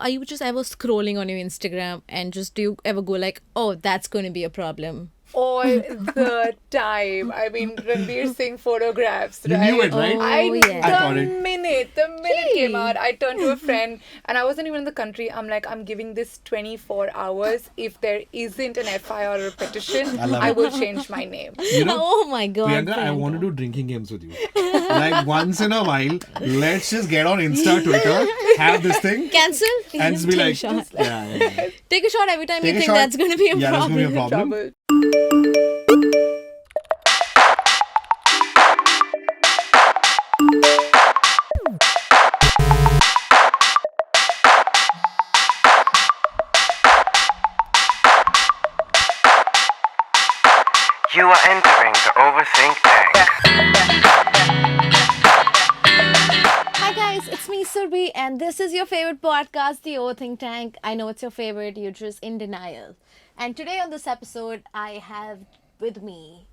Are you just ever scrolling on your Instagram and just do you ever go like, oh, that's going to be a problem? All the time. I mean, Ranveer Singh photographs, You right? knew it, right? Oh, yeah. I thought The it. minute came out, I turned to a friend and I wasn't even in the country. I'm like, I'm giving this 24 hours. If there isn't an FIR or a petition, I love I it. will change my name. You know, Oh my God. Priyanka, I want to do drinking games with you. Like once in a while, let's just get on Insta, Twitter, have this thing, Cancel? and just be Take a like, shot. yeah. Take a shot every time Take you a think shot. that's going to be a Yeah, that's problem. gonna be a problem. Trouble. You are entering the Overthink Tank. Hi guys, it's me Surbhi and this is your favorite podcast, the Overthink Tank. I know it's your favorite, you're just in denial. And today on this episode, I have with me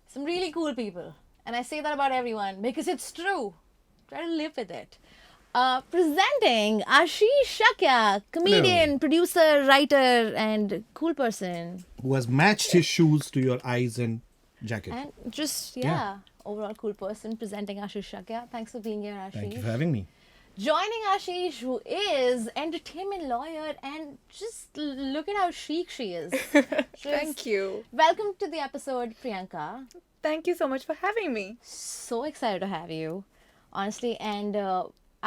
some really cool people. And I say that about everyone because it's true. Try to live with it. Presenting Ashish Shakya, comedian, Hello. producer, writer, and cool person. Who has matched his shoes to your eyes and jacket. And just, Yeah. overall cool person presenting Ashish Shakya. Thanks for being here, Ashish. Thank you for having me. Joining Ashish, who is entertainment lawyer, and just look at how chic she is. Thank you. Welcome to the episode, Priyanka. Thank you so much for having me. So excited to have you, honestly, and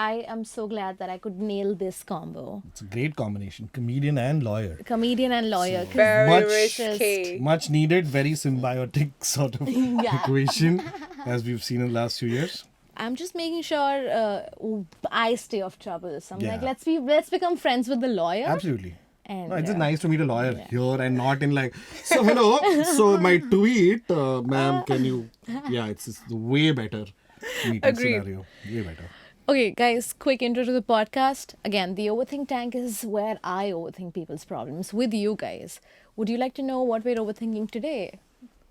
I am so glad that I could nail this combo. It's a great combination, comedian and lawyer. Comedian and lawyer. 'cause Very Much- risky. Much needed, very symbiotic sort of Yeah. equation, as we've seen in the last few years. I'm just making sure I stay off trouble. So I'm like, Yeah. let's become friends with the lawyer. Absolutely. And No, it's just uh, nice to meet a lawyer here and not in like, so hello, so my tweet, ma'am, can you, it's way better meeting Agreed. scenario, way better. Okay, guys, quick intro to the podcast. Again, the Overthink Tank is where I overthink people's problems with you guys. Would you like to know what we're overthinking today?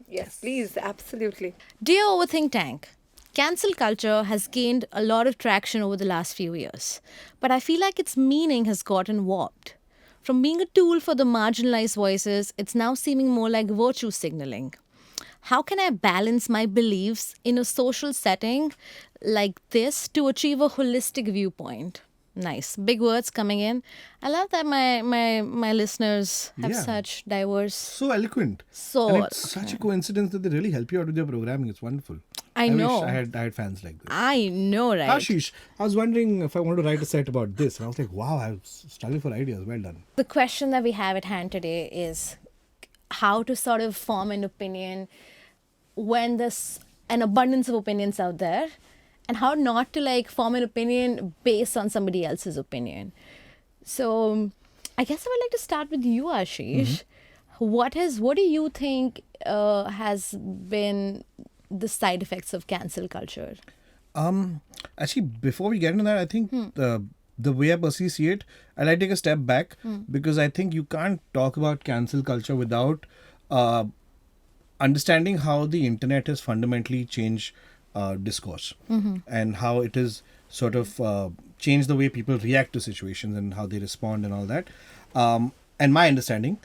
Yes, please. Absolutely. Dear Overthink Tank, cancel culture has gained a lot of traction over the last few years, but I feel like its meaning has gotten warped. From being a tool for the marginalized voices, it's now seeming more like virtue signaling. How can I balance my beliefs in a social setting like this to achieve a holistic viewpoint? Nice. Big words coming in. I love that my listeners have Yeah. such diverse. So eloquent. So And it's such a coincidence that they really help you out with your programming. It's wonderful. I know. Wish I had fans like this. I know, right? Ashish, I was wondering if I wanted to write a set about this. And I was like, wow, I was struggling for ideas. Well done. The question that we have at hand today is how to sort of form an opinion when there's an abundance of opinions out there, and how not to like form an opinion based on somebody else's opinion. So I guess I would like to start with you, Ashish. What do you think has been the side effects of cancel culture? Actually, before we get into that, I think the way I personally see it, I like to take a step back because I think you can't talk about cancel culture without understanding how the internet has fundamentally changed discourse and how it has sort of changed the way people react to situations and how they respond and all that. And my understanding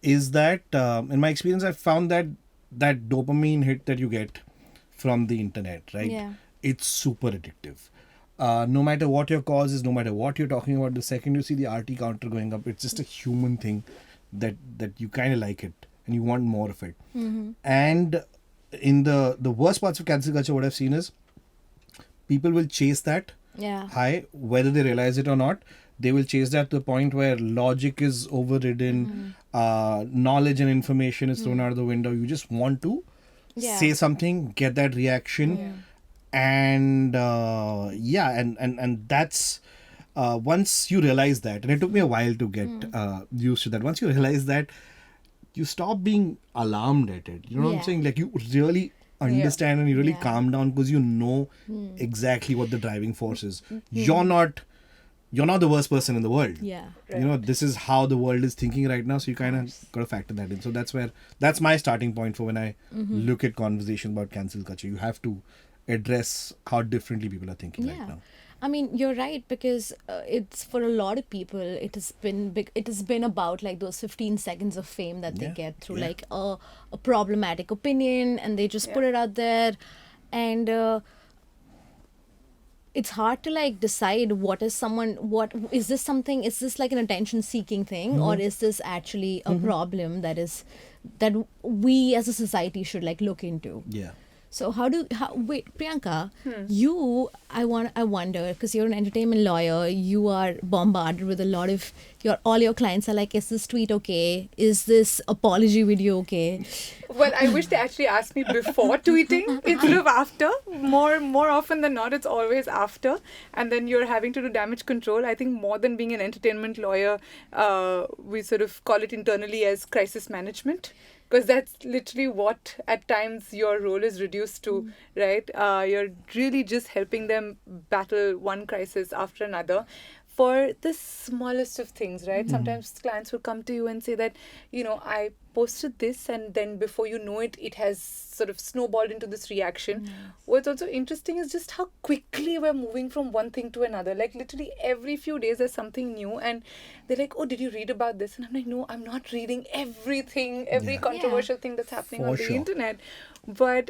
is that, in my experience, I've found that that dopamine hit that you get from the internet, right? Yeah. It's super addictive. No matter what your cause is, no matter what you're talking about, the second you see the RT counter going up, it's just a human thing that you kind of like it and you want more of it. And in the worst parts of cancel culture, what I've seen is people will chase that Yeah. high, whether they realize it or not. They will chase that to the point where logic is overridden, knowledge and information is thrown out of the window. You just want to Yeah. say something, get that reaction, and and that's once you realize that, and it took me a while to get used to that. Once you realize that, you stop being alarmed at it. You know what I'm Yeah. saying? Like you really understand and you really Yeah. calm down because you know exactly what the driving force is. You're not the worst person in the world. Yeah. You know, this is how the world is thinking right now, so you kind of got to factor that in. So that's my starting point for when I look at conversations about cancel culture. You have to address how differently people are thinking right now. I mean, you're right, because it's for a lot of people. It has been big. It has been about like those 15 seconds of fame that they Yeah, get through yeah. like a problematic opinion, and they just put Yeah. it out there, and it's hard to like decide what is someone. What is this something? Is this like an attention seeking thing, or is this actually a problem that we as a society should like look into? Yeah. So wait, Priyanka, I wonder, because you're an entertainment lawyer, you are bombarded with a lot of all your clients are like, is this tweet okay? Is this apology video okay? Well, I wish they actually asked me before tweeting instead of after. More often than not, it's always after, and then you're having to do damage control. I think more than being an entertainment lawyer, we sort of call it internally as crisis management. Because that's literally what at times your role is reduced to, right? You're really just helping them battle one crisis after another for the smallest of things, right? Sometimes clients will come to you and say that, I posted this, and then before you know it, it has sort of snowballed into this reaction. What's also interesting is just how quickly we're moving from one thing to another. Like literally every few days there's something new, and they're like, oh, did you read about this? And I'm like, no, I'm not reading everything, every Yeah. controversial thing that's happening For on the sure. internet. But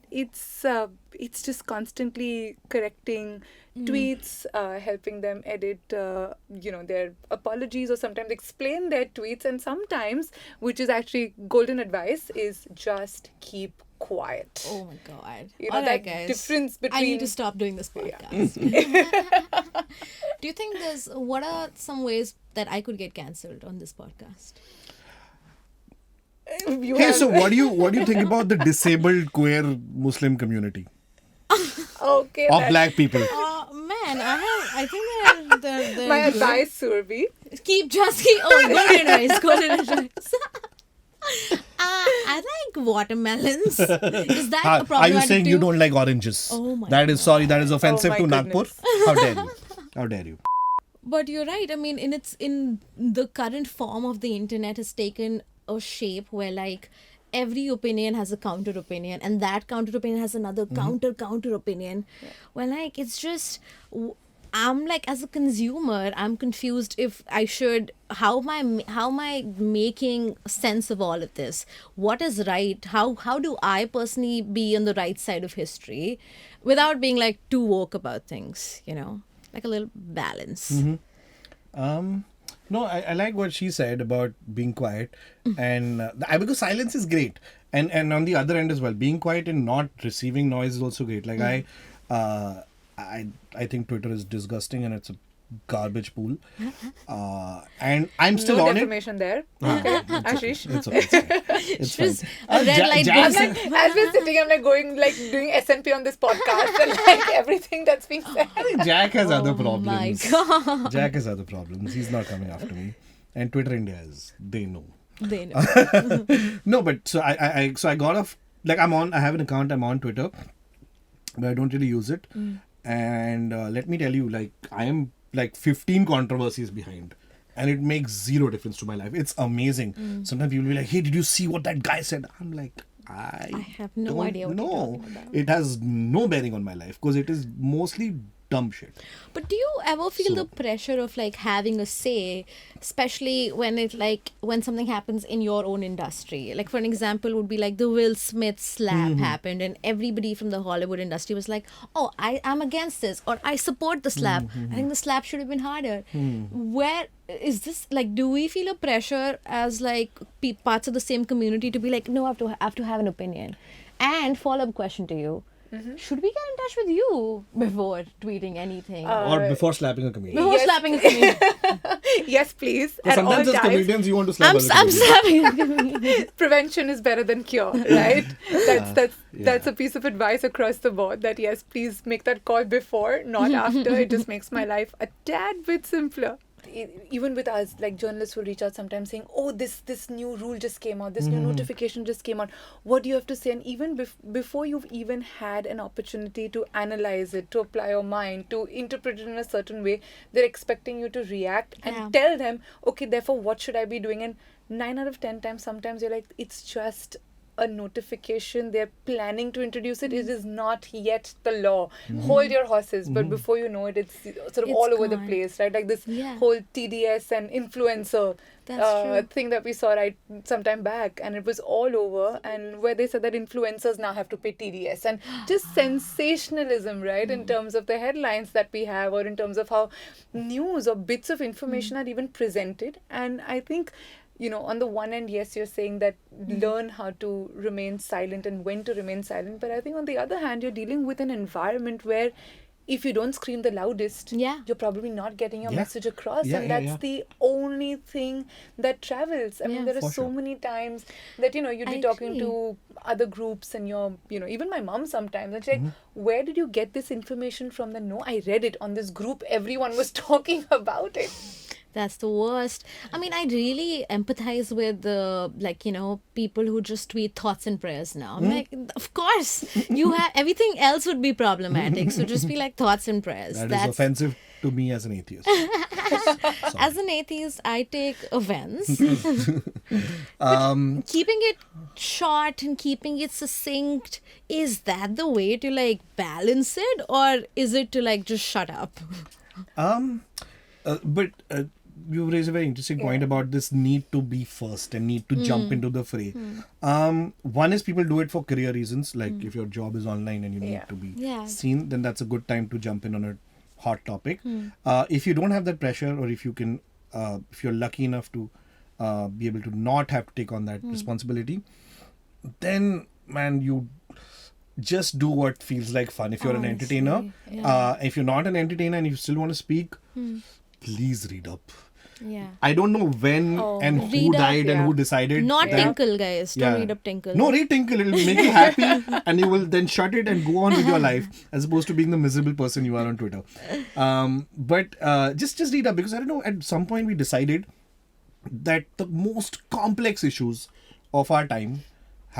it's just constantly correcting tweets, helping them edit, their apologies, or sometimes explain their tweets. And sometimes, which is actually golden advice, is just keep quiet. Oh my god! That Alright, guys. difference between. I need to stop doing this podcast. Do you think what are some ways that I could get cancelled on this podcast? You Hey, have- so what do you think about the disabled queer Muslim community Okay. of that- black people? Man, I think they're My good. advice, Surbhi. Keep golden advice, golden advice. I like watermelons. Is that a Are problematic you saying to you don't like oranges? Oh my That is that is offensive my to Nagpur. goodness. How dare you? How dare you? But you're right. I mean, in the current form of the internet has taken a shape where like every opinion has a counter opinion, and that counter opinion has another counter opinion. Well, like it's just I'm like, as a consumer, I'm confused if I should how am I making sense of all of this? What is right? How do I personally be on the right side of history without being like too woke about things? Like a little balance. No, I like what she said about being quiet, and because silence is great, and on the other end as well, being quiet and not receiving noise is also great. Like I think Twitter is disgusting and it's a garbage pool, and I'm still No on it. defamation there. Okay, Ashish. It's okay. It's fine. It's Just fine. a red light Jack- goes- I'm like, as we're sitting, I'm like doing SNP on this podcast, and like everything that's being said. I think Jack has other Oh my problems. god. Jack has other problems. He's not coming after me. And Twitter India they know. They know. No, but so I got off, like I have an account, I'm on Twitter, but I don't really use it. And let me tell you, like I am like 15 controversies behind. And it makes zero difference to my life. It's amazing. Sometimes you'll be like, hey, did you see what that guy said? I'm like, I have no don't idea what you're know. talking about. It has no bearing on my life because it is mostly dumb shit. But do you ever feel So- the pressure of like having a say, especially when something happens in your own industry? Like for an example would be like the Will Smith slap happened, and everybody from the Hollywood industry was like, oh, I'm against this, or I support the slap. I think the slap should have been harder. Where is this, like, do we feel a pressure as like parts of the same community to be like, no, I have to have an opinion? And follow-up question to you. Should we get in touch with you before tweeting anything? Or before slapping a comedian. Before Yes. slapping a comedian. Yes, please. Because At all sometimes as times, comedians you want to slap I'm other comedians. slapping a comedian. prevention is better than cure, right? That's Yeah. a piece of advice across the board. That yes, please make that call before, not after. It just makes my life a tad bit simpler. Even with us, like journalists will reach out sometimes saying, oh, this new rule just came out, this new notification just came out, what do you have to say? And even before you've even had an opportunity to analyze it, to apply your mind, to interpret it in a certain way, they're expecting you to react and Yeah. tell them, okay, therefore what should I be doing? And 9 out of 10 times, sometimes you're like, it's just a notification, they're planning to introduce it. It is not yet the law. Hold your horses, but before you know it, it's sort of It's all over the gone. place, right? Like this Yeah. whole TDS and influencer That's true. thing that we saw right sometime back, and it was all over, and where they said that influencers now have to pay TDS, and just sensationalism, right, in terms of the headlines that we have, or in terms of how news or bits of information are even presented. And I think, on the one end, yes, you're saying that learn how to remain silent and when to remain silent, but I think on the other hand, you're dealing with an environment where if you don't scream the loudest, Yeah. you're probably not getting your Yeah. message across, Yeah, and yeah, that's yeah. the only thing that travels. I Yeah. mean, there are For so sure. many times that you'd I be talking agree. to other groups, and even my mom sometimes, and she's like, where did you get this information from? Then, no, I read it on this group, everyone was talking about it. That's the worst. I mean, I really empathize with the people who just tweet thoughts and prayers now. I'm like, of course, you have everything else would be problematic. So just be like thoughts and prayers. That is That's offensive to me as an atheist. as an atheist, I take offense. Um, Keeping it short and keeping it succinct, is that the way to balance it, or is it to just shut up? but you raise a very interesting point about this need to be first and need to jump into the fray. One is people do it for career reasons, like if your job is online and you need Yeah. to be Yeah. seen, then that's a good time to jump in on a hot topic. If you don't have that pressure, or if you can, if you're lucky enough to be able to not have to take on that responsibility, then man, you just do what feels like fun. If you're an entertainer, Honestly, if you're not an entertainer and you still want to speak, please read up. Yeah. I don't know when and who Read up, died and yeah. who decided. Not that- Tinkle, guys. Don't Yeah. read up Tinkle. No, read Tinkle. It'll make you happy, and you will then shut it and go on with your life, as opposed to being the miserable person you are on Twitter. But just read up, because I don't know. At some point, we decided that the most complex issues of our time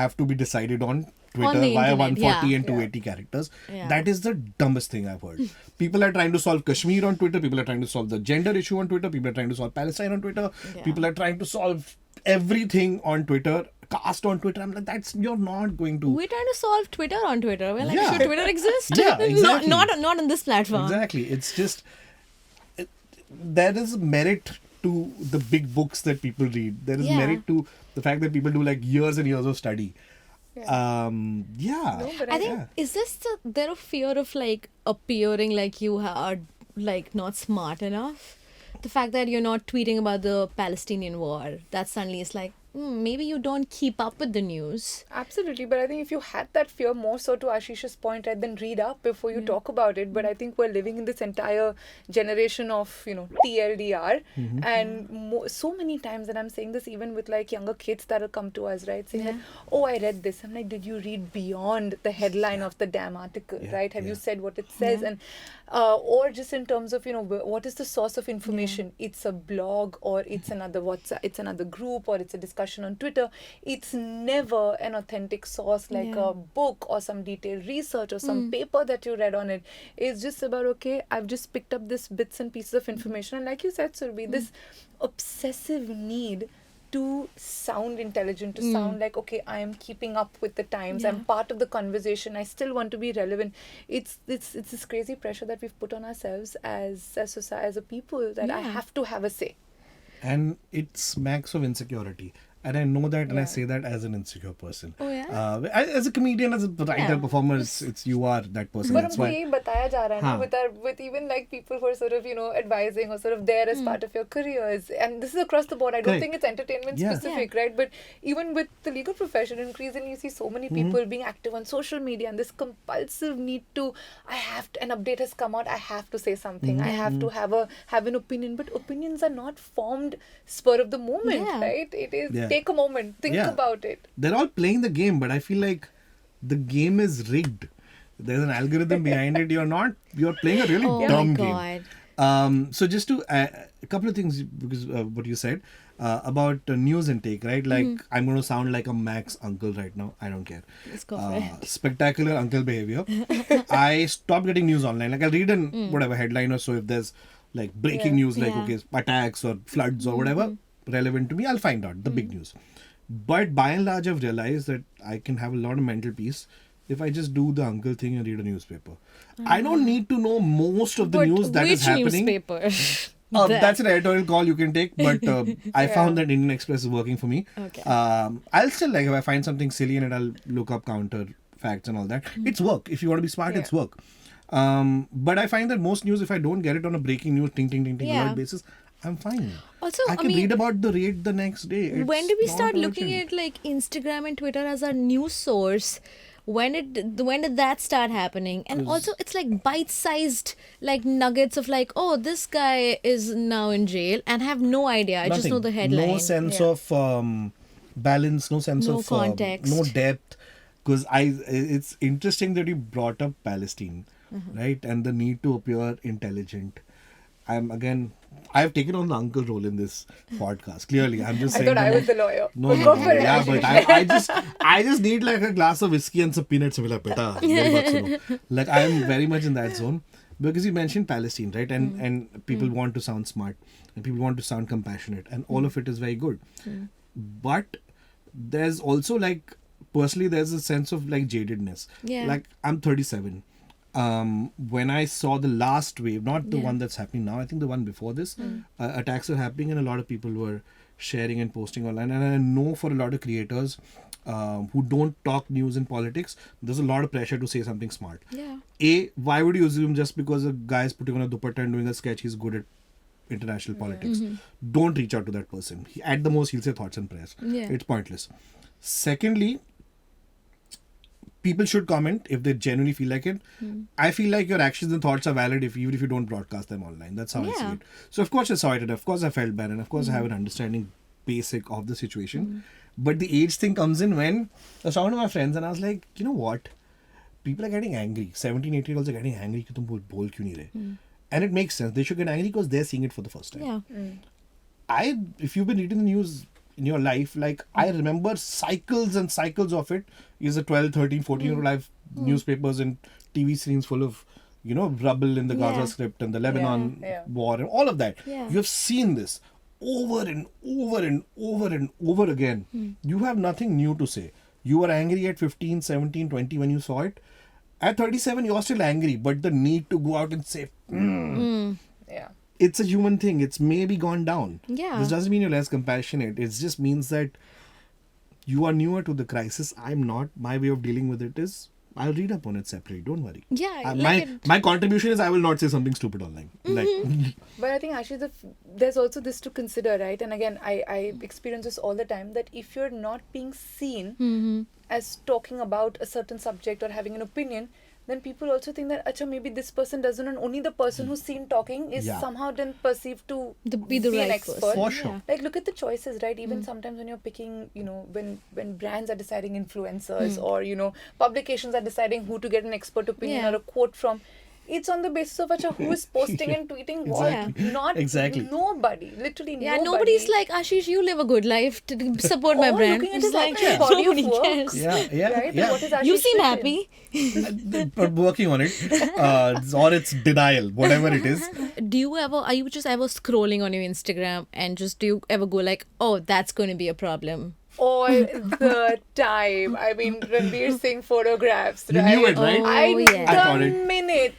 have to be decided on Twitter the via internet, 140 yeah. and 280 characters. Yeah. That is the dumbest thing I've heard. People are trying to solve Kashmir on Twitter. People are trying to solve the gender issue on Twitter. People are trying to solve Palestine on Twitter. Yeah. People are trying to solve everything on Twitter. Caste on Twitter. I'm like, you're not going to. We're trying to solve Twitter on Twitter. We're like, Yeah. should Twitter exist? Yeah, exactly. not on this platform. Exactly. It's just there is merit to the big books that people read. There is Yeah. merit to the fact that people do years and years of study. Yeah. Yeah. No, but I think Yeah. is this there a fear of appearing like you are not smart enough? The fact that you're not tweeting about the Palestinian war, that suddenly is maybe you don't keep up with the news. Absolutely, but I think if you had that fear, more so to Ashish's point, right, then read up before you talk about it. But I think we're living in this entire generation of, TLDR, and so many times, and I'm saying this even with younger kids that'll come to us, right, saying oh, I read this. I'm like, did you read beyond the headline of the damn article, Yeah, right? Have you yeah. said what it says? And or just in terms of, what is the source of information? It's a blog, or it's another WhatsApp, it's another group, or it's a discussion on Twitter. It's never an authentic source like Yeah. a book or some detailed research or some paper that you read on it. It's just about, okay, I've just picked up this bits and pieces of information, and like you said, Surbhi, this obsessive need to sound intelligent, to sound like, okay, I am keeping up with the times, I'm part of the conversation, I still want to be relevant. It's this crazy pressure that we've put on ourselves as a society, as a people, that I Yeah. have to have a say. And it smacks of insecurity. And I know that, and I Yeah. say that as an insecure person. Oh, yeah? As a comedian, as a writer, Yeah. performer, it's you are that person. But That's हमको why. यही बताया जा रहा है ना, हाँ. with even people who are sort of advising or sort of there as part of your careers, and this is across the board. I don't Correct. think it's entertainment Yeah. specific, right? But even with the legal profession, increasingly you see so many people being active on social media, and this compulsive need to, an update has come out, I have to say something, I have to have an opinion. But opinions are not formed spur of the moment, Yeah. right? It is Yeah. take a moment, think Yeah. about it. They're all playing the game, but I feel like the game is rigged. There's an algorithm behind it. You're playing a really Oh dumb my game. God. So just to a couple of things, because what you said about news intake, right? I'm going to sound like a Max uncle right now. I don't care. Let's go for it. Spectacular uncle behavior. I stopped getting news online. I'll read an whatever headline or so if there's breaking news, Yeah. okay, attacks or floods or whatever relevant to me, I'll find out the big news. But by and large, I've realized that I can have a lot of mental peace if I just do the uncle thing and read a newspaper. I don't need to know most of the But news that is which happening. newspaper? That's an editorial call you can take, but I found that Indian Express is working for me. Okay. I'll still, like, if I find something silly in it, I'll look up counter facts and all that. It's work. If you want to be smart, it's work. But I find that most news, if I don't get it on a breaking news, ting, ting, ting, ting, Yeah. alert basis, I'm fine. Also, I I can mean, read about the rate the next day. when It's did we not start looking urgent. at like Instagram and Twitter as our news source? When did that start happening? And also, it's like bite-sized like nuggets of like, oh, this guy is now in jail, and I have no idea. I just know the Nothing. headline. No sense of balance, no sense No of context. no depth. Because it's interesting that you brought up Palestine, right? And the need to appear intelligent. I've taken on the uncle role in this podcast. Clearly, I'm just I saying. thought I that was the lawyer. No, Go for it. yeah, but I just need like a glass of whiskey and some peanuts. Like, beta, मेरी बात सुनो. Like, I'm very much in that zone because you mentioned Palestine, right? And people want to sound smart and people want to sound compassionate, and all of it is very good. But there's also like personally, there's a sense of like jadedness. Yeah. Like, I'm 37. When I saw the last wave, not the one that's happening now, I think the one before this, attacks were happening and a lot of people were sharing and posting online. And I know for a lot of creators who don't talk news and politics, there's a lot of pressure to say something smart. Yeah. Why would you assume just because a guy is putting on a dupatta and doing a sketch, he's good at international politics? Don't reach out to that person. At the most, he'll say thoughts and prayers. Yeah. It's pointless. Secondly, people should comment if they genuinely feel like it. I feel like your actions and thoughts are valid even if you don't broadcast them online. That's how I see Yeah. it. So of course I saw it, and of course I felt bad, and of course I have an understanding basic of the situation. But the age thing comes in when I was talking to my friends and I was like, you know what? People are getting angry. 17, 18-year-olds are getting angry कि तुम बोल क्यों नहीं रहे? And it makes sense. They should get angry because they're seeing it for the first time. Yeah. If you've been reading the news in your life, like I remember cycles and cycles of it. Is a 12, 13, 14-year-old life newspapers and TV screens full of, rubble in the Gaza Yeah. script and the Lebanon Yeah. war and all of that. Yeah. You have seen this over and over and over and over again. You have nothing new to say. You were angry at 15, 17, 20 when you saw it. At 37, you're still angry, but the need to go out and say, Yeah. it's a human thing. It's maybe gone down. Yeah. This doesn't mean you're less compassionate. It just means that you are newer to the crisis. I'm not. My way of dealing with it is I'll read up on it separately. Don't worry. Yeah. My contribution is I will not say something stupid online. Like, But I think actually there's also this to consider, right? And again, I experience this all the time, that if you're not being seen as talking about a certain subject or having an opinion, then people also think that acha, maybe this person doesn't, and only the person who's seen talking is Yeah. somehow then perceived to be the an right expert. person. For sure. Yeah. Like, look at the choices, right? Even sometimes when you're picking, when brands are deciding influencers or, publications are deciding who to get an expert opinion Yeah. or a quote from, it's on the basis of who is posting and tweeting what. Exactly. Not Exactly. nobody. Literally Yeah, nobody. nobody's like, Ashish, you live a good life to support my Or brand. looking at It's his like, actual body of nobody work. cares. yeah, Right? yeah. What is You Ashish seem written? happy. But working on it, or it's denial, whatever it is. Are you just ever scrolling on your Instagram and just do you ever go like, oh, that's going to be a problem? All the time. I mean, Ranveer Singh photographs, You right? knew it, right? Oh, yeah. I thought The it. minute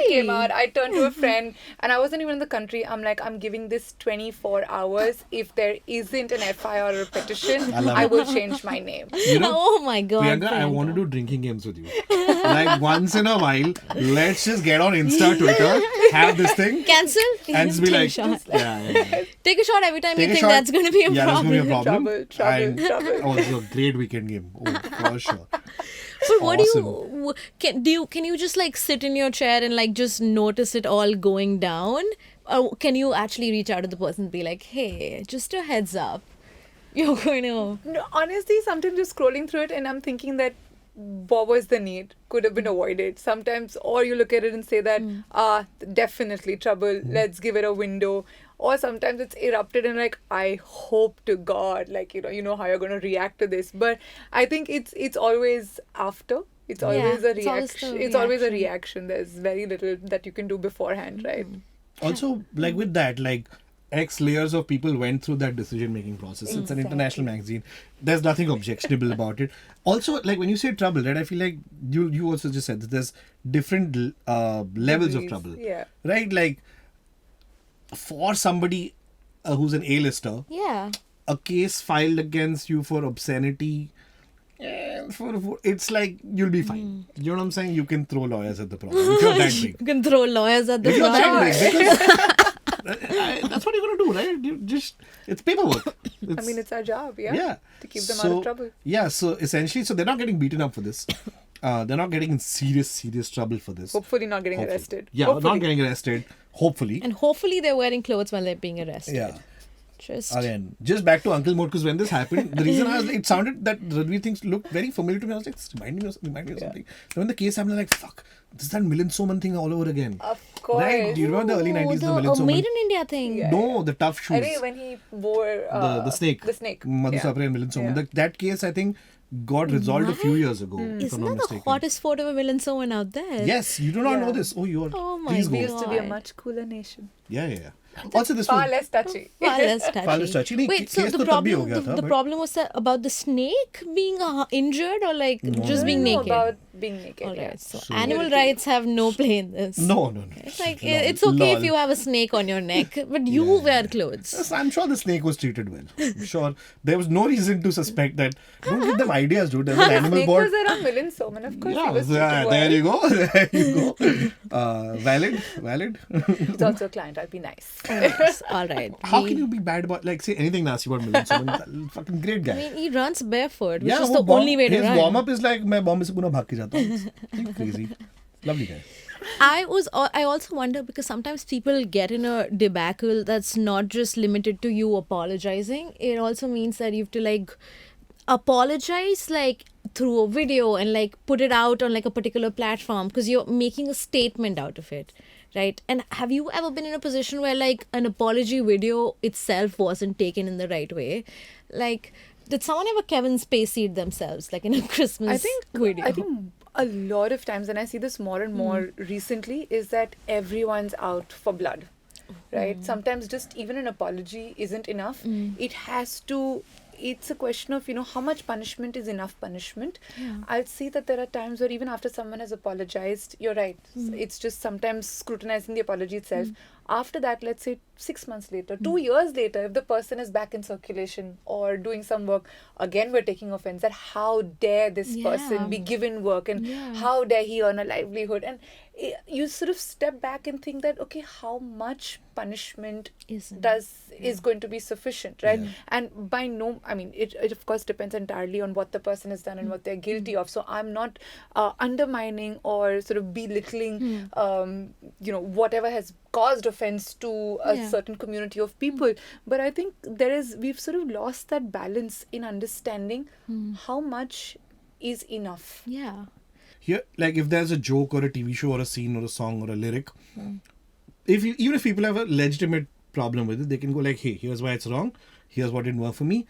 came out, I turned to a friend, and I wasn't even in the country. I'm like, I'm giving this 24 hours. If there isn't an FIR or a petition, love I it. will change my name. Oh my god. Priyanka, I want to do drinking games with you. Like once in a while, let's just get on Insta, Twitter, have this thing, Cancel? and just be Take a like, shot. yeah. Take a shot every time Take you a think shot. that's going to be a Yeah, that's problem. going to be a problem. Trouble. Oh, it's a great weekend game. Oh, for sure. But what Awesome. can you just like sit in your chair and like just notice it all going down, or can you actually reach out to the person and be like, hey, just a heads up, you're going to No, honestly, sometimes just scrolling through it and I'm thinking that what was the need? Could have been avoided. Sometimes, or you look at it and say that, definitely trouble, let's give it a window. Or sometimes it's erupted and like, I hope to God, like, you know how you're going to react to this. But I think it's always after. It's always a it's always reaction. the It's always a reaction. reaction. There's very little that you can do beforehand, right? Also, like with that, like X layers of people went through that decision-making process. It's an international magazine. There's nothing objectionable about it. Also, like when you say trouble, right? I feel like you also just said that there's different levels of Degrees, trouble. yeah. Right? Like for somebody who's an A-lister, Yeah. a case filed against you for obscenity, it's like you'll be fine. You know what I'm saying? You can throw lawyers at the problem. If you're that big. You can throw lawyers at the If you're problem. that big, because that's what you're gonna do, right? You just it's paperwork. I mean, it's our job, yeah? yeah To keep them out of trouble. Yeah, so essentially, they're not getting beaten up for this. They're not getting in serious trouble for this. Hopefully not getting Hopefully. arrested. Yeah, Hopefully. not getting arrested. Hopefully. And hopefully they're wearing clothes while they're being arrested. Yeah. Just Again, just back to Uncle Mode, because when this happened, the reason it sounded that Ranveer things looked very familiar to me. I was like, this remind me of something. So when the case happened, I'm like, fuck, this is that Milind Soman thing all over again. Of course. Right? Do you remember the early 90s, the Milind Soman? Made in India thing. Yeah. No, the tough shoes. I think when he wore the snake. The snake. Madhu Yeah. Sapre and Milind Soman. Yeah. That case, I think, got resolved a few years ago. If Isn't I'm not that the mistaken. hottest photo of Milind Soman out there? Yes, you do not Yeah. know this. Oh, you are. Oh my Please We go. used to be a God. much cooler nation. Yeah. Also, this Far was less touchy. Far less touchy. Far less touchy. नहीं, Wait, so case the तो तब भी हो problem, गया था, the but- problem was that about the snake being injured or like just being No, naked? about being naked. All yeah. right, so animal rights have no play in this. No. It's like Lol. it's okay if Lol. you have a snake on your neck, but you wear clothes. Yes, I'm sure the snake was treated well. I'm sure there was no reason to suspect that. Don't give them ideas, dude. There's an animal Snake board. was around Milind Soman, of course. He Yeah, was so, treated well. there you go. There you go. Valid. He's also a client. I'll be nice. All right. How can you be bad about, like, say anything nasty about Milind Soman? Fucking great guy. I mean, he runs barefoot, which Yeah, is वो the only way to his run. warm up is like मैं बॉम्बे से पुनः भाग के जाता हूँ. Crazy. Lovely guy. I also wonder because sometimes people get in a debacle that's not just limited to you apologizing. It also means that you have to like apologize like through a video and like put it out on like a particular platform because you're making a statement out of it, right? And have you ever been in a position where like an apology video itself wasn't taken in the right way? Like, did someone ever Kevin Spacey'd themselves like in a Christmas video? I think a lot of times, and I see this more and more recently, is that everyone's out for blood, right? Sometimes just even an apology isn't enough. It has to. It's a question of, how much punishment is enough punishment. I'll see that there are times where even after someone has apologized, you're right. It's just sometimes scrutinizing the apology itself. After that, let's say 6 months later, 2 years later, if the person is back in circulation or doing some work, again, we're taking offense that how dare this person be given work and how dare he earn a livelihood. And you sort of step back and think that, okay, how much punishment is going to be sufficient, right? And it of course depends entirely on what the person has done and what they're guilty of. So I'm not undermining or sort of belittling, whatever has caused offense to a certain community of people. But I think we've sort of lost that balance in understanding how much is enough. Yeah. Here, like if there's a joke or a TV show or a scene or a song or a lyric, even if people have a legitimate problem with it, they can go like, hey, here's why it's wrong. Here's what didn't work for me.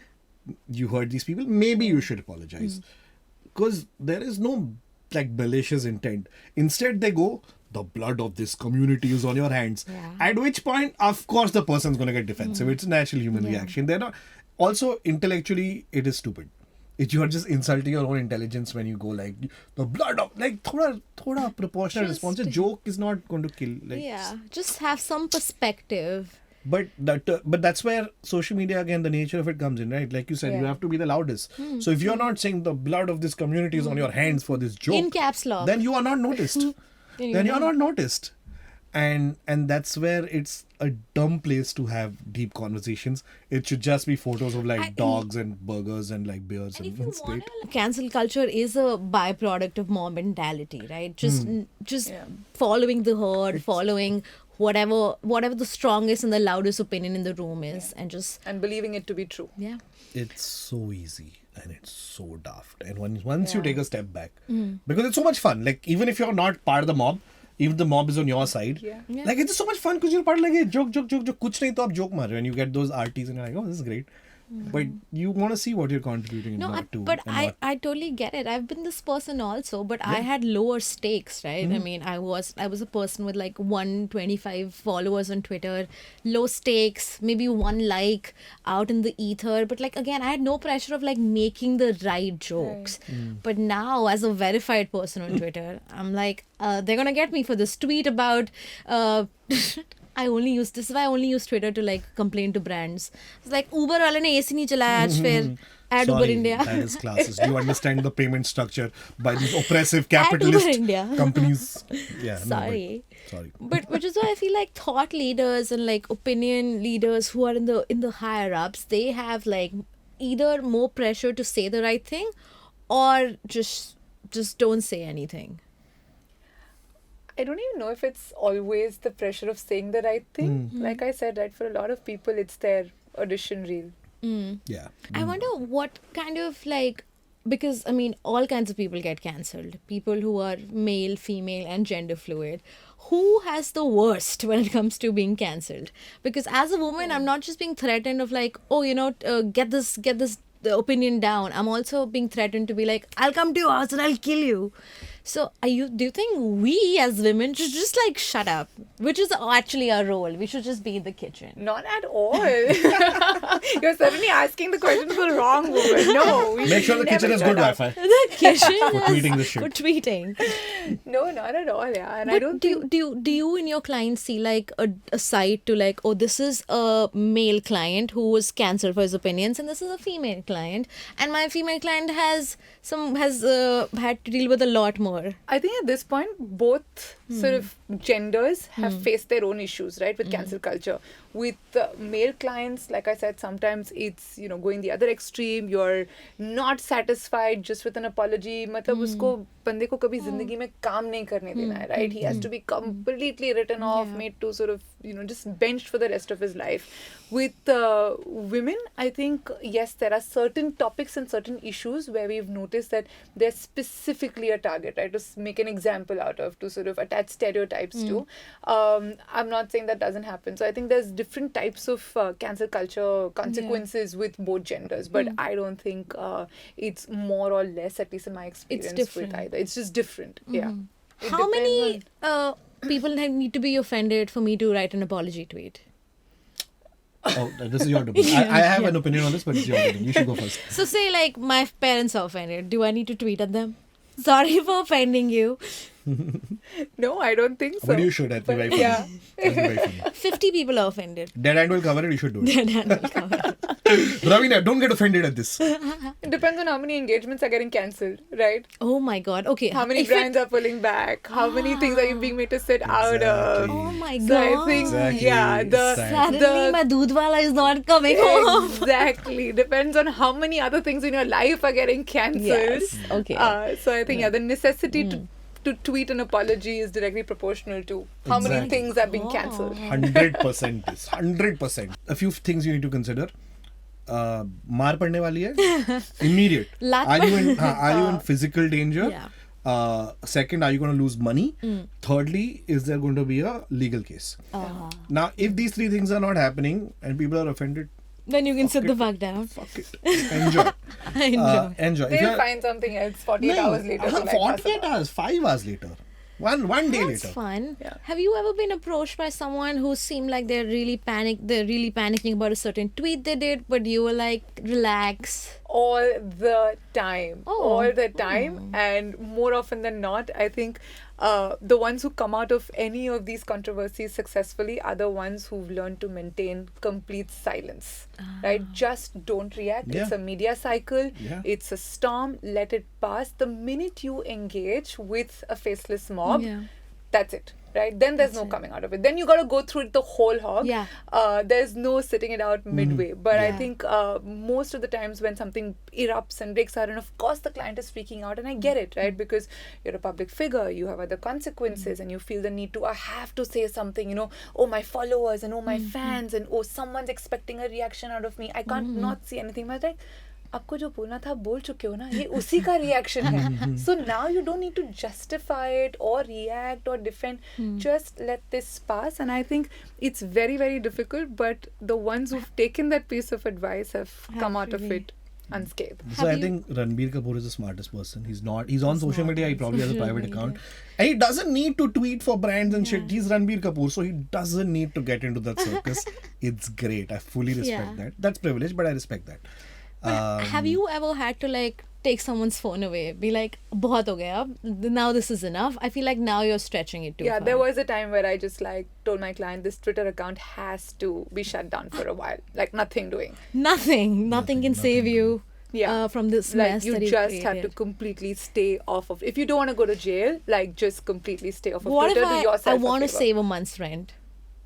You hurt these people. Maybe you should apologize. Because there is no like malicious intent. Instead, they go, the blood of this community is on your hands. At which point, of course, the person's going to get defensive. It's a natural human reaction. They're not. Also, intellectually, it is stupid. You are just insulting your own intelligence when you go like the blood of like thoda proportional response. A joke is not going to kill. Like, Just have some perspective. But that's where social media again, the nature of it comes in, right? Like you said, you have to be the loudest. So if you're not saying the blood of this community is on your hands for this joke, In caps lock. then you are not noticed. then you are not noticed. And that's where it's a dumb place to have deep conversations. It should just be photos of like dogs and burgers and like beers and state. Cancel culture is a byproduct of mob mentality, right? Just following the herd, following whatever the strongest and the loudest opinion in the room is, and believing it to be true. It's so easy and it's so daft. And once you take a step back, because it's so much fun. Like even if you're not part of the mob, even the mob is on your side, like it's just so much fun because you're part of like, hey, joke, kuch nahi to aap joke maar rahe ho. And you get those RTs and you're like, oh, this is great. but you want to see what you're contributing No, not to. but and I, not- I totally get it. I've been this person also, but I had lower stakes, right? I mean, I was a person with like 125 followers on Twitter, low stakes, maybe one like out in the ether. But like again, I had no pressure of like making the right jokes. But now, as a verified person on Twitter, I'm like, they're gonna get me for this tweet about. I only use this is why I only use Twitter to like complain to brands. It's like Uber वाले ने AC नहीं चलाया आज फिर add Uber Sorry, India. that is classist. Do you understand the payment structure by these oppressive Uber capitalist India. companies? Yeah, Sorry. Sorry. But which is why I feel like thought leaders and like opinion leaders who are in the higher ups, they have like either more pressure to say the right thing or just don't say anything. I don't even know if it's always the pressure of saying the right thing. Like I said, right, for a lot of people, it's their audition reel. Yeah. I wonder what kind of like, because I mean, all kinds of people get cancelled. People who are male, female, and gender fluid. Who has the worst when it comes to being cancelled? Because as a woman, I'm not just being threatened of like, oh, get this the opinion down. I'm also being threatened to be like, I'll come to your house and I'll kill you. So do you think we as women should just like shut up? Which is actually our role. We should just be in the kitchen. Not at all. You're suddenly asking the question to the wrong woman. No. We Make sure should the kitchen never has shut good up. Wi-Fi. The kitchen For tweeting this shit. For tweeting. No, not at all. Yeah, and But I don't think. do you in your clients see like a site to like, oh, this is a male client who was cancelled for his opinions and this is a female client and my female client has had to deal with a lot more. I think at this point, both sort of genders have faced their own issues, right, with cancel culture. With male clients, like I said, sometimes it's, going the other extreme. You're not satisfied just with an apology. मतलब उसको बंदे को कभी जिंदगी में काम नहीं करने देना है, right? He has to be completely written off, made to sort of, just benched for the rest of his life. With women, I think, yes, there are certain topics and certain issues where we've noticed that they're specifically a target, right, to make an example out of, to sort of attach stereotypes to. I'm not saying that doesn't happen. So I think there's different types of cancel culture consequences with both genders, but I don't think it's more or less, at least in my experience, different. with either. It's just different. Yeah. It How many depends people need to be offended for me to write an apology tweet? Oh, this is your opinion. I have an opinion on this, but it's your opinion. You should go first. So say like my parents are offended. Do I need to tweet at them? Sorry for offending you. No, I don't think so. But you should. That'd be very funny. Yeah. That'd be very funny. 50 people are offended. Dead End will cover it. You should do it. And I'll cover it. Ravina, don't get offended at this. It depends on how many engagements are getting cancelled, right? Oh my god. Okay. How many If brands are pulling back? How many things are you being made to sit out of? Exactly. Oh my So I god. think, Exactly. yeah, Suddenly my doodhwala is not coming home. exactly depends on how many other things in your life are getting cancelled. Yes. Okay. So I think the necessity to tweet an apology is directly proportional to how many Exactly. things are being cancelled. 100% is 100%. A few things you need to consider. मार पड़ने वाली है immediate. लात Are you in physical danger? Yeah. Second, are you going to lose money? Thirdly, is there going to be a legal case? Now, if these three things are not happening and people are offended, Then you can sit the fuck down. fuck it. Enjoy. Enjoy. Enjoy. If They'll you're- find something else 48 No, hours later. to like fuss 48 about. hours, 5 hours later. One day That's later. fun. Yeah. Have you ever been approached by someone who seemed like they're really panicking about a certain tweet they did, but you were like, relax? All the time. Oh. All the time. And more often than not, I think the ones who come out of any of these controversies successfully are the ones who've learned to maintain complete silence. Right? Just don't react. Yeah. It's a media cycle. Yeah. It's a storm. Let it pass. The minute you engage with a faceless mob, Yeah. that's it. Right? Then there's no coming out of it. Then you got to go through it the whole hog. Yeah. There's no sitting it out midway. But I Yeah. think most of the times when something erupts and breaks out, and of course the client is freaking out, and I get it, right? Because you're a public figure, you have other consequences, and you feel the need to, I have to say something, oh, my followers, and oh, my fans, and oh, someone's expecting a reaction out of me. I can't not see anything. But like, आपको जो बोलना था बोल चुके हो ना, ये उसी का रिएक्शन है. So now you don't need to justify it or react or defend. Just let this pass. And I think it's very, very difficult, but the ones who've taken that piece of advice have come out of it unscathed. So I think Ranveer Kapoor is the smartest person. He's on social media. He probably has a private account. And he doesn't need to tweet for brands and shit. He's Ranveer Kapoor, so he doesn't need to get into that circus. It's great. I fully respect that. That's privilege, but I respect that. But have you ever had to like take someone's phone away? Be like, bahut ho gaya, now this is enough. I feel like now you're stretching it too far. Yeah, there was a time where I just like told my client this Twitter account has to be shut down for a while. Like nothing doing. Nothing can save you from this like mess you that just created. have to completely stay off of. If you don't want to go to jail, like just completely stay off of What Twitter. if Do yourself I a want to favor. save a month's rent?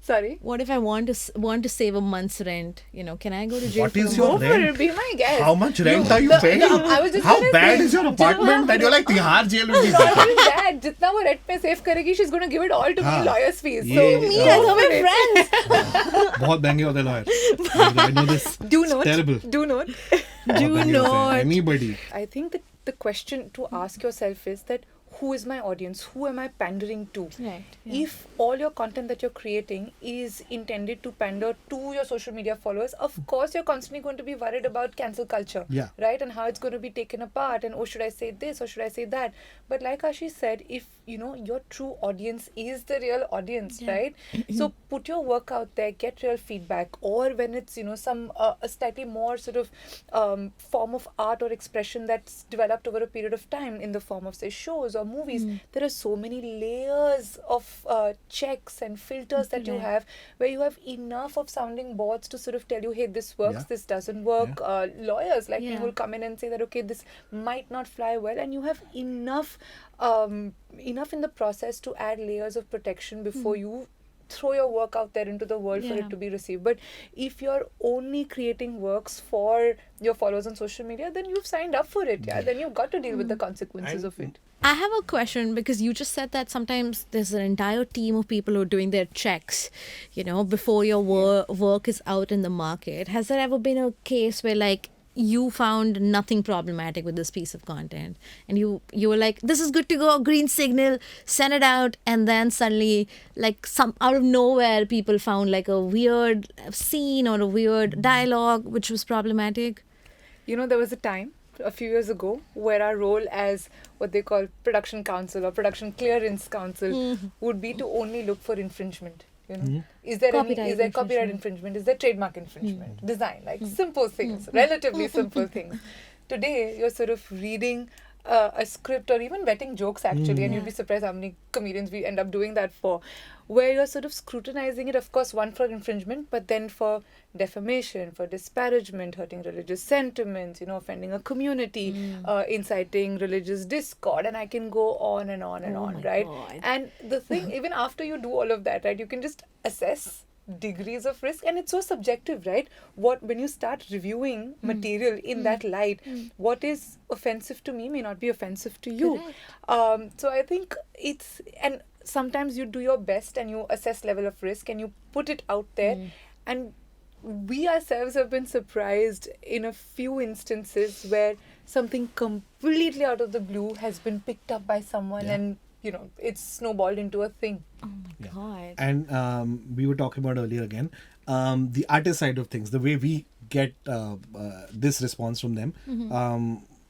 Sorry. What if I want to save a month's rent? You know, can I go to jail? What for is a your month? Go for rent? it. Be my guest. How much rent are you paying? I was just How gonna bad say, is your apartment that you're like, Tihar jail will be not better? even that. Jitna wo rent mein save karegi, she's going to give it all to me, lawyer's fees. Yeah. So Me, Yeah. I go saw for my it. friends. बहुत महंगे होते हैं lawyer. I know this. Do It's note. terrible. Do note. बहुत Do महंगे होते हैं. not. Anybody. I think that the question to ask yourself is that who is my audience? Who am I pandering to? Right. If all your content that you're creating is intended to pander to your social media followers, of course you're constantly going to be worried about cancel culture, Yeah. right? And how it's going to be taken apart, and oh, should I say this or should I say that? But like Ashish said, if you know your true audience is the real audience, right? So put your work out there, get real feedback, or when it's some a slightly more sort of form of art or expression that's developed over a period of time in the form of say shows or movies, there are so many layers of checks and filters that you have, where you have enough of sounding boards to sort of tell you, hey, this works, this doesn't work. Lawyers like me will come in and say that, okay, this might not fly well, and you have enough in the process to add layers of protection before you throw your work out there into the world for it to be received. But if you're only creating works for your followers on social media, then you've signed up for it. Then you've got to deal with the consequences of it. I have a question, because you just said that sometimes there's an entire team of people who are doing their checks, before your work is out in the market. Has there ever been a case where like you found nothing problematic with this piece of content and you were like, this is good to go, green signal, send it out, and then suddenly like some out of nowhere people found like a weird scene or a weird dialogue which was problematic? There was a time a few years ago where our role as what they call production counsel or production clearance counsel would be to only look for infringement. Is there copyright infringement? Is there trademark infringement? Design, like simple things, relatively simple things. Today, you're sort of reading a script or even vetting jokes actually, and you'd be surprised how many comedians we end up doing that for, where you're sort of scrutinizing it, of course, one for infringement, but then for defamation, for disparagement, hurting religious sentiments, offending a community, inciting religious discord, and I can go on and on and on, right? God. And the thing, even after you do all of that, right, you can just assess degrees of risk, and it's so subjective, right? When you start reviewing material in that light, what is offensive to me may not be offensive to you. So I think and sometimes you do your best and you assess level of risk and you put it out there, and we ourselves have been surprised in a few instances where something completely out of the blue has been picked up by someone and it's snowballed into a thing. Oh my God. And we were talking about earlier again, the artist side of things, the way we get this response from them.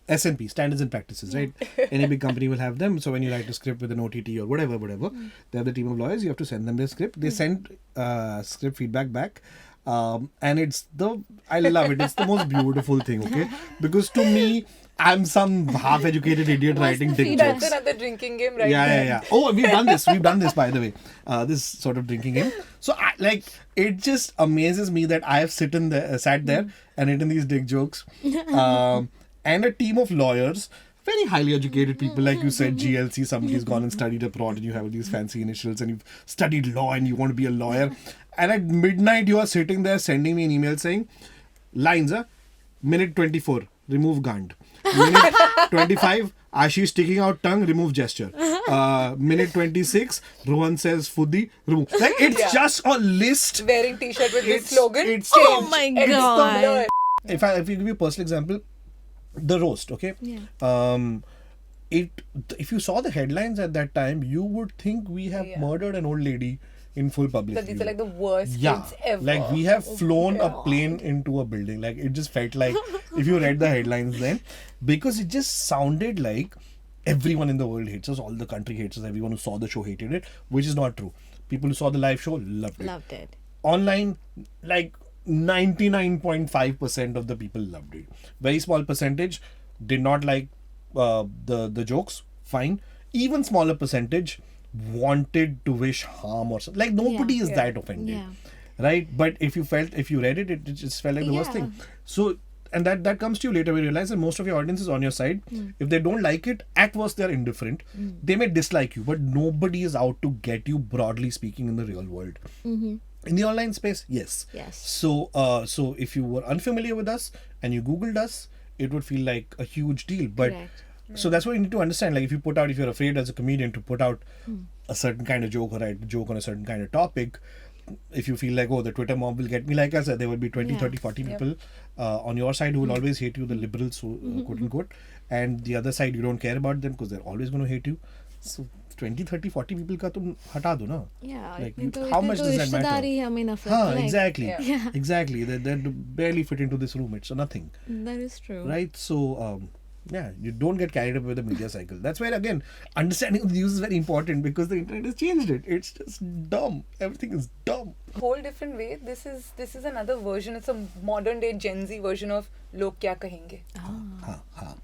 S&P, standards and practices, right? Any big company will have them. So when you write a script with an OTT or whatever, they have the team of lawyers. You have to send them their script. They send script feedback back. And I love it. It's the most beautiful thing, okay? Because to me, I'm some half-educated idiot writing dick That's jokes. another drinking game, right? Yeah. Oh, we've done this. By the way. This sort of drinking game. So, it just amazes me that I have sat there and written these dick jokes. And a team of lawyers, very highly educated people, like you said, GLC, somebody's gone and studied abroad and you have all these fancy initials and you've studied law and you want to be a lawyer. And at midnight, you are sitting there sending me an email saying, lines, minute 24, remove Gand. Minute 25, Ashish sticking out tongue, remove gesture. Minute 26, Rohan says Fuddi, remove. Like, it's just a list. Wearing t-shirt with this slogan. It's Oh my It's God. the blur. If you give you a personal example, the roast, okay? Yeah. It if you saw the headlines at that time, you would think we have Yeah. murdered an old lady in full public That these view. are like the worst Yeah, kids ever. like we have flown a God. plane into a building. Like it just felt like if you read the headlines then, because it just sounded like everyone in the world hates us, all the country hates us, everyone who saw the show hated it, which is not true. People who saw the live show loved it. Loved it. Online, like 99.5% of the people loved it. Very small percentage did not like the jokes. Fine. Even smaller percentage wanted to wish harm or something. Like nobody is Yeah. that offended, Yeah. right? But if you read it, it just felt like the worst Yeah. thing. So. And that comes to you later when you realize that most of your audience is on your side. If they don't like it, at worst they're indifferent. They may dislike you, but nobody is out to get you, broadly speaking, in the real world. In the online space, yes. Yes. So if you were unfamiliar with us and you Googled us, it would feel like a huge deal. But Correct. so that's what you need to understand. Like if you're afraid as a comedian to put out a certain kind of joke or write a joke on a certain kind of topic, if you feel like, oh, the Twitter mob will get me, like I said, there will be 20, Yeah. 30, 40 people on your side who will always hate you, the liberals, quote unquote, and the other side, you don't care about them because they're always going to hate you. So 20, 30, 40 people ka tum hata do na. Yeah. Like, इतने how तो much does that matter? रिश्तेदारी हमें नफरत Huh, like, exactly. Yeah. Exactly. They barely fit into this room. It's nothing. That is true. Right? So, yeah, you don't get carried away with the media cycle. That's where, again, understanding of the news is very important because the internet has changed it. It's just dumb. Everything is dumb. Whole different way. This is another version. It's a modern day Gen Z version of log kya kahenge. Ha, ha.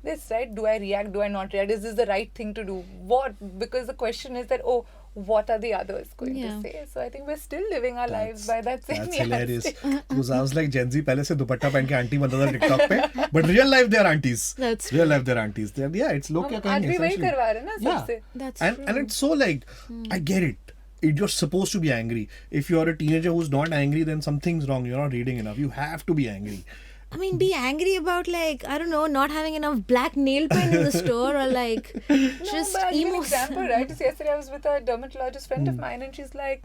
This, right? Do I react? Do I not react? Is this the right thing to do? What? Because the question is that, oh, what are the others going Yeah. to say? So I think we're still living our lives by that same That's hilarious. yardstick. Because I was like, Gen Z पहले से दुपट्टा पहन के aunty बनता था TikTok पे, but real life they're aunties. That's Real life they're aunties. They're, yeah, it's लोग क्या हम आज कहेंगे भी वही essentially. करवा रहे हैं ना Yeah. सबसे. That's and true. it's so like, I get it. You're supposed to be angry. If you're a teenager who's not angry, then something's wrong. You're not reading enough. You have to be angry. I mean, be angry about like, I don't know, not having enough black nail paint in the store or like just No, but I'll give you an emo. example, right? Just yesterday I was with a dermatologist friend of mine, and she's like,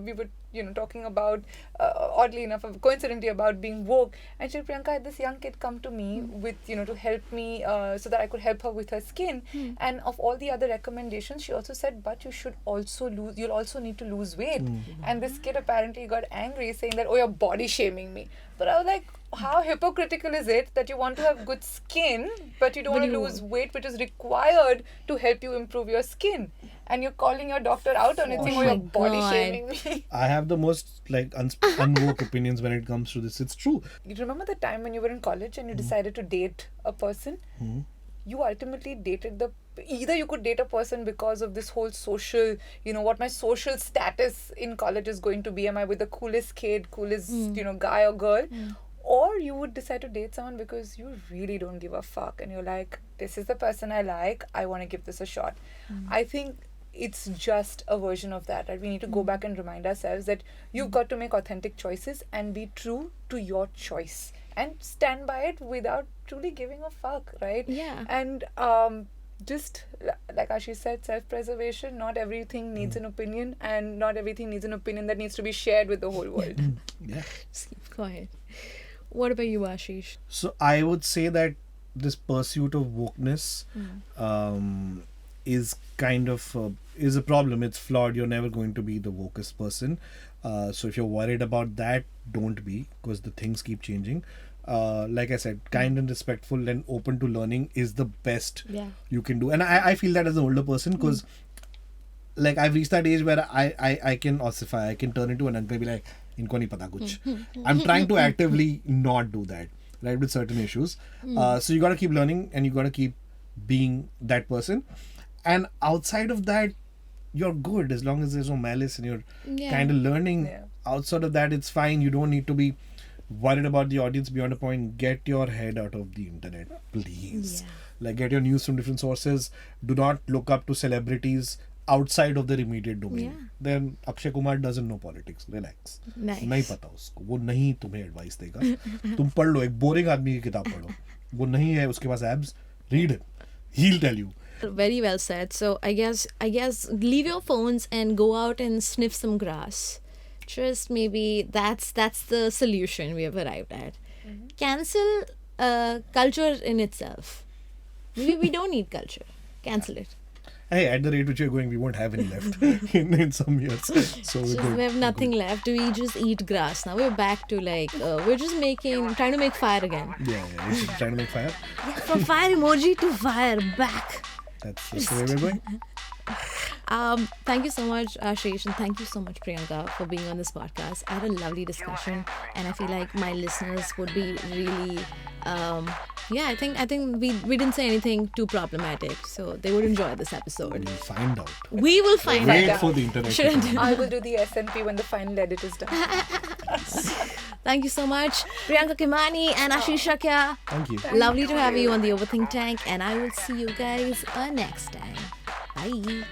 we were, talking about, oddly enough, coincidentally about being woke. And she said, Priyanka, I had this young kid come to me with, to help me so that I could help her with her skin. And of all the other recommendations, she also said, but you'll also need to lose weight. And this kid apparently got angry saying that, oh, you're body shaming me. But I was like, how hypocritical is it that you want to have good skin, but you don't want to lose weight, which is required to help you improve your skin? And you're calling your doctor out on it, saying, oh, my you're body God. shaming me. I have the most like unwoke opinions when it comes to this. It's true. You remember the time when you were in college and you decided to date a person? You ultimately dated either you could date a person because of this whole social, what my social status in college is going to be. Am I with the coolest kid, coolest, guy or girl? Or you would decide to date someone because you really don't give a fuck and you're like, this is the person I like, I want to give this a shot. I think it's just a version of that, right? We need to go back and remind ourselves that you've got to make authentic choices and be true to your choice and stand by it without truly giving a fuck, right? Yeah. And just like Ashish said, self-preservation. Not everything needs an opinion, and not everything needs an opinion that needs to be shared with the whole world. Yeah. Just keep quiet. What about you, Ashish? So I would say that this pursuit of wokeness is kind of is a problem. It's flawed. You're never going to be the wokest person. So if you're worried about that, don't be, because the things keep changing. Like I said, kind and respectful and open to learning is the best you can do. And I feel that as an older person, because like I've reached that age where I can ossify. I can turn into an uncle and be like, इनको नहीं पता कुछ. I'm trying to actively not do that, right, with certain issues. So you got to keep learning and you got to keep being that person. And outside of that, you're good as long as there's no malice and you're kind of learning. Yeah. Outside of that, it's fine. You don't need to be worried about the audience beyond a point. Get your head out of the internet, please. Like, get your news from different sources. Do not look up to celebrities outside of their immediate domain. Then Akshay Kumar doesn't know politics. Relax. Nice. नहीं पता उसको, वो नहीं तुम्हें advice देगा. तुम पढ़ लो, एक बोरिंग आदमी की किताब पढ़ो. वो नहीं है उसके पास abs. Read it. He'll tell you. Very well said. So I guess leave your phones and go out and sniff some grass. Just maybe that's the solution we have arrived at. Cancel culture in itself. We don't need culture. Cancel it. Hey, at the rate which you're going, we won't have any left in some years. So we're Just, good. we have nothing left. We just eat grass. Now we're back to we're just trying to make fire again. Yeah, you're trying to make fire. Yeah, from fire emoji to fire back. That's the way we're going. Thank you so much, Ashish, and thank you so much, Priyanka, for being on this podcast. I had a lovely discussion, and I feel like my listeners would be really, I think we didn't say anything too problematic, so they would enjoy this episode. We'll find out. We will find Wait out. for the internet. Should- I will do the SNP when the final edit is done. Thank you so much, Priyanka Khimani and Ashish Shakya. Thank you. Lovely to have you on the Overthink Tank, and I will see you guys next time. Bye.